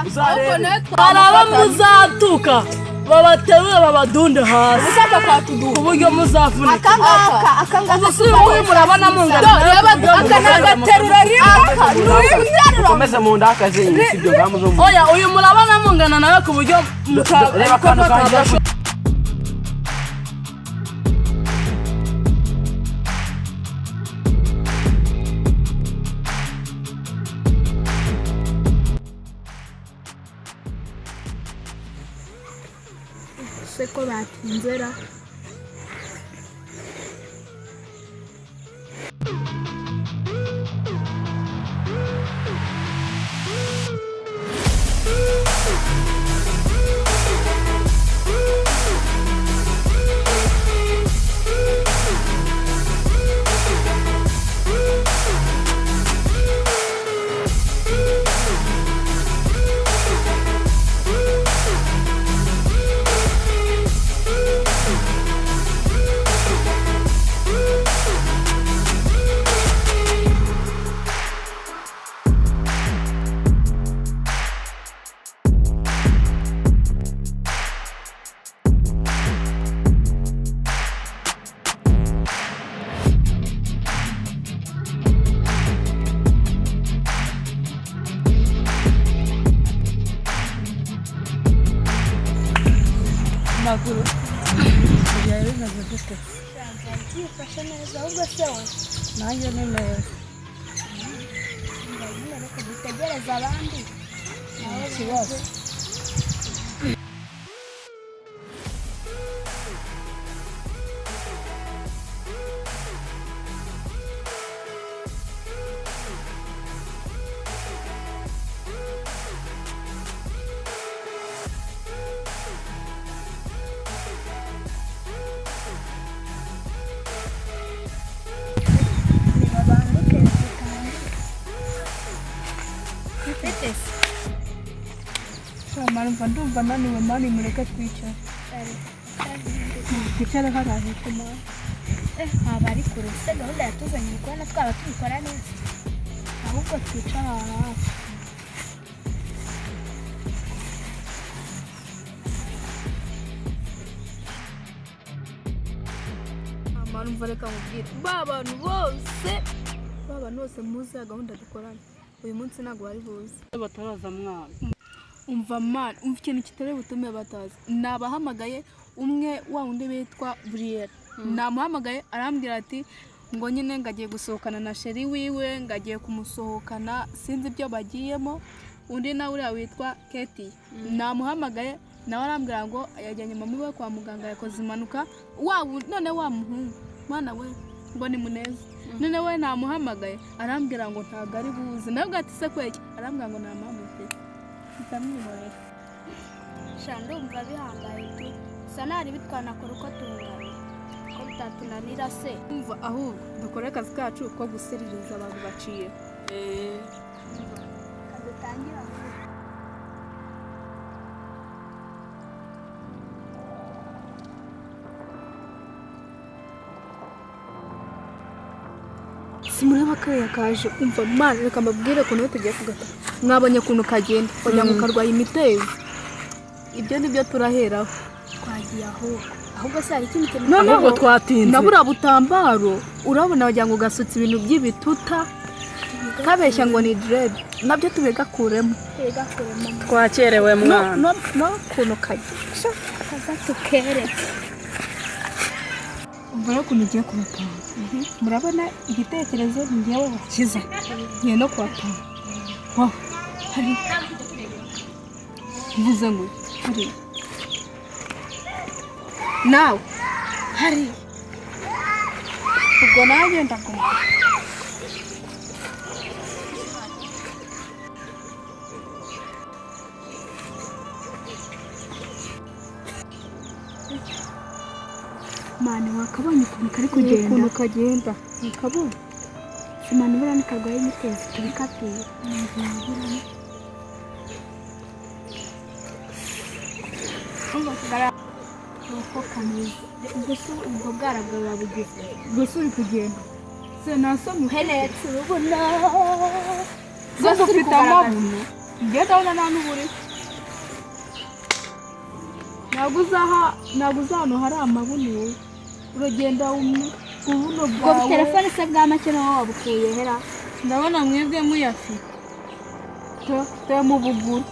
Araba muzatuka babatewe babadunde hasi usaka kwatuduka uburyo muzavunika akanga uyu murabona mungana akanaterura rimwe komeza mu ndakaze ibyo gamuzo oya uyu murabona mungana nawe ku buryo reba kano kanje seko batinzera makuru yawe nazo gute yifashe neza ahubwo se we nanjye neza reka dutegereze abandi nawe kibazo Marumva ndumva naniwe mani mureke twicara twicara hariya hepfo mani haba ari kure se gahunda yatuzanye kubona twaba tubikora neza ahubwo twicara hafi marumva reka mubwire ba bantu bose muzi ya gahunda dukorana uyu munsi ntabwo bari buze bataraza mwana umva man umva ikintu kitari butume batazi nabahamagaye umwe wa wundi bitwa Brielle namuhamagaye arambwira ati ngo nyine ngagiye gusohokana na sheri wiwe ngagiye kumusohokana sinzi ibyo bagiyemo undi nawe uriya witwa Katie namuhamagaye nawe arambwira ngo yajyanye mama we kwa muganga yakoze impanuka none wa muhungu mwana we ngo ni Muneza none we namuhamagaye arambwira ngo ntago ari buze nawe ati se kweki arambwira ngo namamuze ndamwihorera ndumva bihambaye tu sanari bitwanakora uko tungana ko bitatunanira se umva ahubwo dukore akazi kacu ko guseririza abantu baciye kadutangira simureba kariya kaje umva mana reka mbabwire ukuntu tugiye kugata mwabonye ukuntu kagenda kugira ngo karwaye imitezi ibyo nibyo turaheraho twagiye ahubwo se hari ikindi kintu ntabwo twatinze nabura butambaro urabona wagira ngo gasutse ibintu by'ibituta kabeshya ngo ni dread nabyo tubegakuremo twakerewe mwana no kuntu kagisha kaza tukereke umva ukuntu ugiye kubapanga murabona igitekerezo ngewe bakiza ngiye no kubapanga hari mvuze ngo hari nawe hari ubwo nanjye ndagomba mani wakabonye ukuntu kari kugenda ukuntu kagenda ukabona simani buriya nikarwaye imitezi tubikatiye uko kameze gusa ubwo bwaragara bugize gusa uri kugenda se nasomye uhenetse ubona zose ufite amabuno ngiye ndabona nta n'uburi ntabwo uza hano hari amabuno uragenda ubuno bwawe ubwo telefone se bwa make nawe wabukuye hera ndabona mwebwe muyafite te mu buguru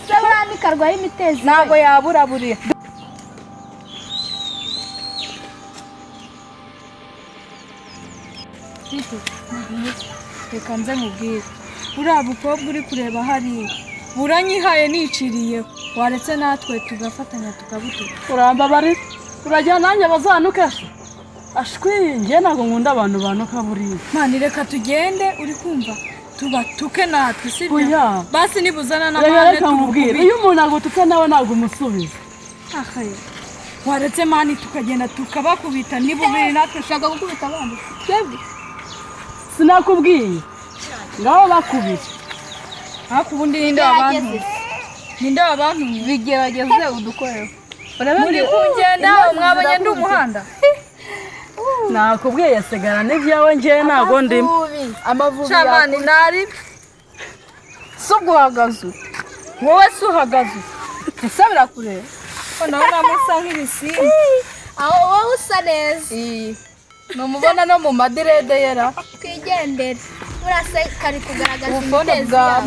se burandi karwaye imitezi ntabwo yabura buriya reka nze mubwire buriya bukobwa uri kureba hariya buranyihaye niciriyeho waretse natwe tugafatanya tukabutuka urambabare urajya nanjye bazanuke ashwi njye ntabwo nkunda abantu banuka buriya mani reka tugende uri kumva tubatuke natwe sibyo oya basi nibuzana n'amande reka nkubwire iyo umuntu agututse nawe ntabwo umusubiza akaye waretse mani tukagenda tukabakubita nibubiri natwe shaka gukubita abandi twebwe sinakubwiye ngaho bakubise ariko ubundi ninde wabantu bigerageze udukorero muri kugenda mwabonye ndi umuhanda nakubwiye sigara n'ibyawe njyewe ntabwo ndimo amavubi shamani nari so guhagaze wowe se uhagaze ese birakureba ko nawe namusa nk'ibisimba aho wowe usa neza numubona no mu madirede yera twigendere urase kari kugaragaza ubufone bwa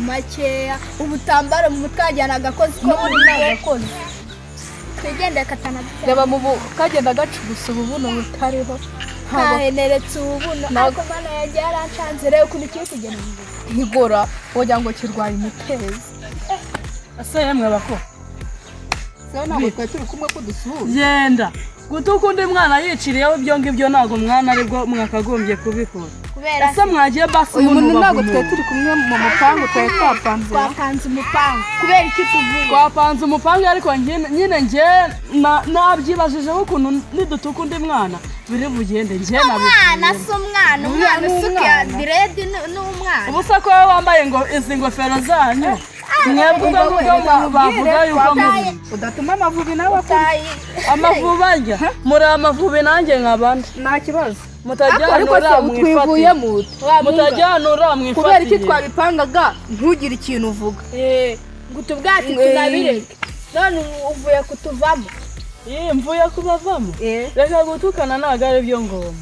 makeya ubutambaro mu mutwe wajyana agakozi ko muri n'agakozi twigendere katanadutera reba mu kagenda gacugusa ububuno butariho kaheneretse ububuno ariko mana yagiye yarancanze rero ukuntu kiri kugenda ntigora wogira ngo kirwaye imitezi ese yemwe bako seho ntabwo twari turi kumwe ko dusuhuza genda gutuka undi mwana yiciriyeho ibyo ngibyo ntabwo mwana aribwo mwakagombye kubikora kubera ese mwagiye basi uyu muntu ntabwo twari turi kumwe mu mupangu twari twapanze umupangu kubera iki tuvuye twapanze umupangu ariko nyine njye nabyibajijeho ukuntu nidutuka undi mwana biri bugende njye umwana si umwana usuka diredi n'umwana ubu se ko wowe wambaye ngo izi ngofero zanyu mwebwe ubwo bavuga yuko muri udatuma amavubi nawe atayi amavubi arya muri amavubi nanjye nk'abandi nta kibazo mutajyanura twivuye mu mutajyanura mwifatiye kubera iki twabipangaga ntugire ikintu uvuga ngo utubwate tunabireke none uvuye kutuvamo mvuye kubavamo reka gutukana ntabwo ari byo ngoma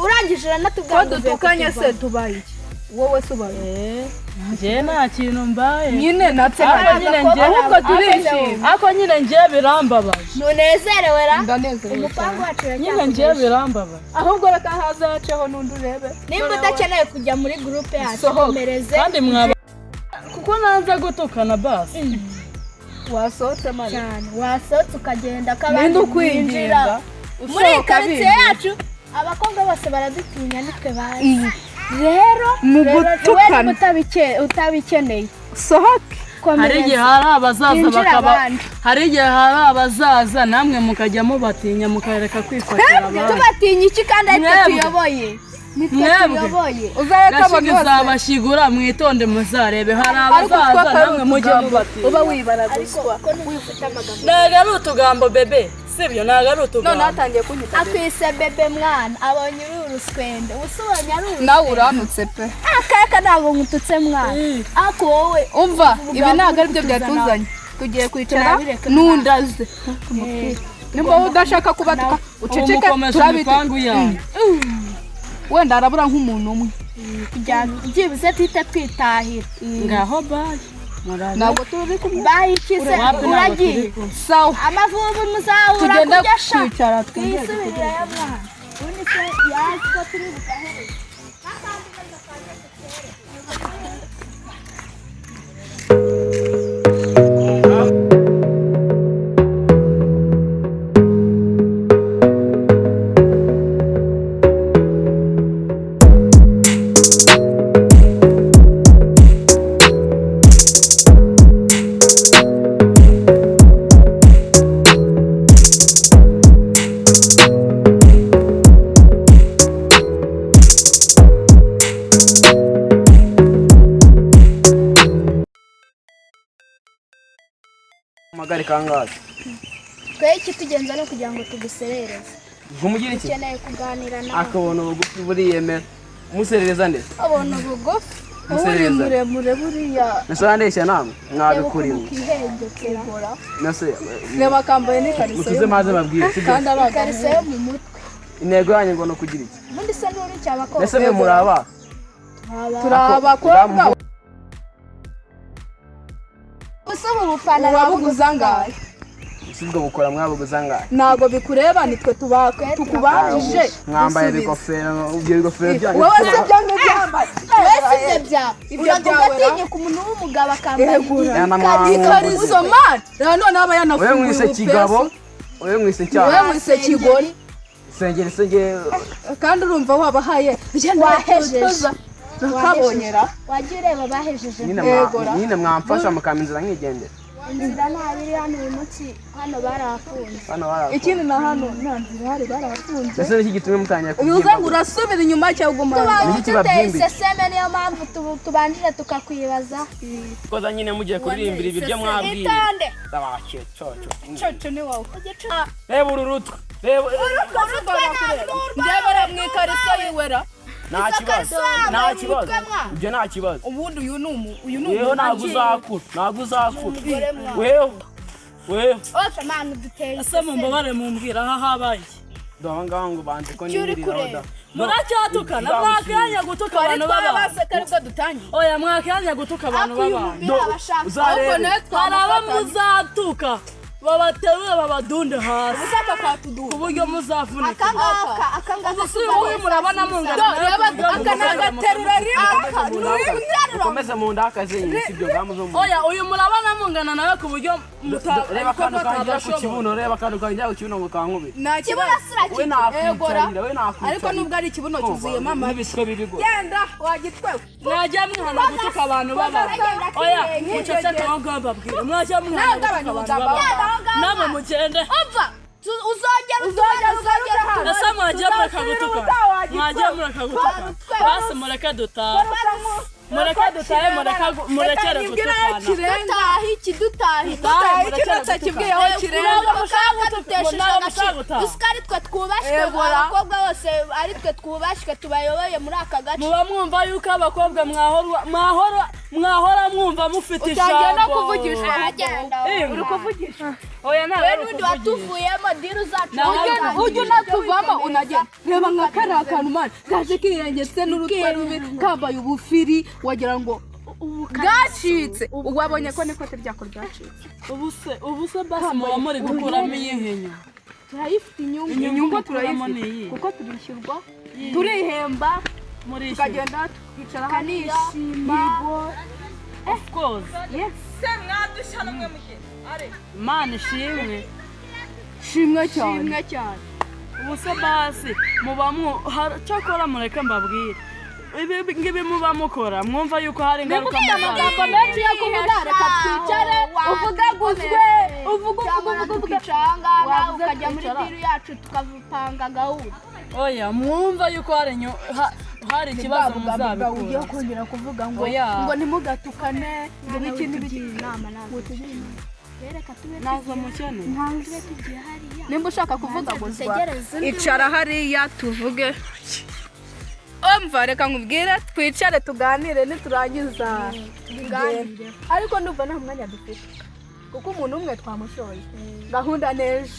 urangije uranatubwira ko dutukanye se tubaye iki wowe se ubaye njye nta kintu mbaye nyine natse ahubwo turishima ariko nyine njye birambabaje nunezerewe ra ndanezerewe umupangu wacu nyine njye birambabaje ahubwo reka haza haceho n'undi urebe nimba udakeneye kujya muri gurupe yacu komereze kandi mwaba kuko nanze gutukana basi wasohotse mari cyane wasohotse ukagenda ninde ukwinjira muri karitsiye yacu abakobwa bose baradutinya nitwe bazi rero mu gutukana utabikeneye sohoke hari igihe hari abazaza bakaba hari igihe hari abazaza namwe mukajya mubatinya mukareka kwifatira abandi tubatinya iki kandi ariko tuyoboye mwebwe gashiga izabashyigura mwitonde muzarebe hari abazaza namwe mujye mubatinya uba wibaraguzwa ntabwo ari utugambo bebe sibyo ntabwo ari utugambo none hatangiye kunyita akwise bebe mwana abonye uri uruswende ubusubonye ari uruswende nawe uranutse pe akareka ntabwo nkututse mwana ariko wowe umva ibi ntabwo ari byo byatuzanye tugiye kwicara nundaze nimba udashaka kubatuka uceceke turabite wenda arabura nk'umuntu umwe byibuze tuhite twitahira ngaho bayi ntabwo turi kumwe bayikize uragiye sawa amavubi muzahura tugenda kujya sha kwicara twigeze twisubirira ya mwana ubundi se yazi ko turi butahere magari kangahe twe iki tugenza no kugira ngo tuguserereze nkumugira iki ukeneye kuganira nawe akabona ubugufi buriyemera umuserereza ndetse abona ubugufi uri muremure buriya nasa ndeshya namwe mwabikurimo nase reba kambaye n'ikariso mutuze maze babwire kandi ari ikariso yo mu mutwe intego yanyu ngo no kugira iki ubundi se n'uri cy'abakobwa nase mwe muraba turabakobwa usaba ubufana wabuguza ngahe sibwo bukora mwabuguza ngahe ntago bikureba nitwe tukubanjije mwambaye bigofero ubyo bigofero byanyu wowe se byange byambaye wese ibyo ugatinya ku muntu w'umugabo akambaye ikariso man none aba yanafunguye wewe mwise kigabo wewe mwise cyane wewe mwise kigori sengere kandi urumva wabahaye wahejeje nakabonyera wagiye ureba bahejeje nyine mwamfasha mukaminzira nkigendera inzira ntabiri hano uyu munsi hano barahafunze ikindi na hano nta nzira hari barahafunze ese iki gitumye mutangiye uza ngo urasubira inyuma cyangwa ugumana tuteye seseme niyo mpamvu tubanjire tukakwibaza koza nyine mugiye kuririmbira ibiryo mwabwiye tabake coco ni wowe reba ururutwe reba ndebera mu ikariso yiwera nta kibazo ibyo nta kibazo ubundi uyu ni wewe ntabwo uzakura wewe ose manu duteye ese mumbabare mumbwira aha habaye dore ngaho ngo banze ko nirira muracyatukana mwakanya gutuka abantu b'abantu aribwo dutangiye oya mwakanya gutuka abantu b'abantu uzarebe haraba muzatuka babaterure babadunde hasi usaka kwatuduka ku buryo muzavunika akangaka ubu murabona mungana akanagaterura rimwe ukomeze mu ndakaze sibyo gamuzo oya uyu murabona mungana nawe ku buryo reba kandi kanjya ku kibuno reba kandi kanjya ku kibuno ngo kankube nta kibazo we nakwicarira we nakwicarira ariko nubwo ari ikibuno cyuzuye mama n'ibiswe biri go genda wagitwewe mwajya mwihana gutuka abantu b'abantu oya muceceke aho ngaho mbabwira mwajya mwihana gutuka abantu b'abantu namwe mugende uzongera ese mwajya mureka gutuka basi mureke dutahe murekere gutukana dutahe kibwiye aho kirenga usikari twe twubashwe abakobwa bose ari twe twubashwe tubayoboye muri aka gace muba mwumva yuko abakobwa mwahora mwumva mufite ijambo utagenda kuvugisha uri kuvugisha oya nta we n'undi watuvuyemo diri uzacu ujya unatuvamo unagenda reba nka kariya kantu mani kaje kirengetse n'urutwe rubi kambaye ubufiri wagira ngo bwacitse wabonye ko n'ikote ryako ryacitse ubu se basi muba muri gukuramo iyihenyo turayifite inyungu turayifite kuko turishyurwa turihemba tukagenda tukicara hanishima of course se mwadusha n'umwe mugihe Imana ishimwe shimwe cyane ubu se basi muba cyakora mureke mbabwire ibi ngibi muba mukora mwumva yuko hari ingaruka amagambo menshi yo kuvuga reka twicare uvuga ukicangana ukajya muri diri yacu tukavupanga gahunda oya mwumva yuko hari ikibazo muzabikora ugiye kongera kuvuga ngo ntimugatukane ngo n'ikindi inama reka tube nazo mukene tugiye hariya nimba ushaka kuvuga ngo icara hariya tuvuge umva reka nkubwire twicare tuganire niturangiza tuganire ariko ndumva nta mwanya dufite kuko umuntu umwe twamushoye gahunda neje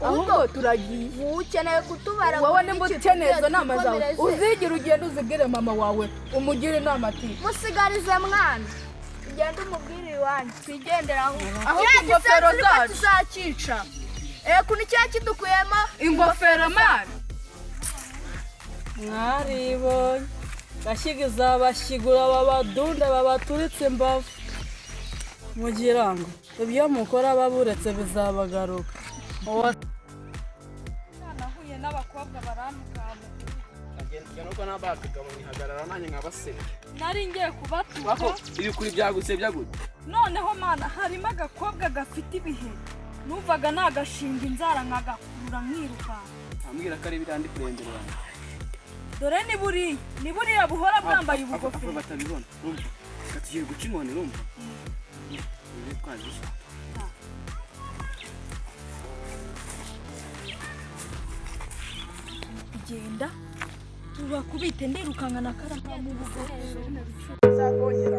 ahubwo turagiye ukeneye kutubara wowe nimba ukeneye izo nama zawe uzigira ugenda uzibwire mama wawe umugire inama ati musigarize mwana ugenda umubwire iwanyu twigendera aho ingofero zacu tuzakica kuni cya kidukuyemo ingofero mani mwaribonye gashyiga izabashyigura babadunda babaturitse imbavu mugira ngo ibyo mukora baburetse bizabagaruka nahuye n'abakobwa baramukana nuko nabakagabo nihagarara nanjye nkabaseka nari ngiye kubatuka ibi kuri byagusebya gute noneho mana harimo agakobwa gafite ibihe numvaga nagashinga inzara nkagakurura nkirukanka ambwira ko ari birandi kurembera wanjye dore ni buriya buhora bwambaye ubugofero batabibona urumva tugiye guca inkoni urumva twazisha genda ubakubite ndirukankana karaha mu bugo Zakongera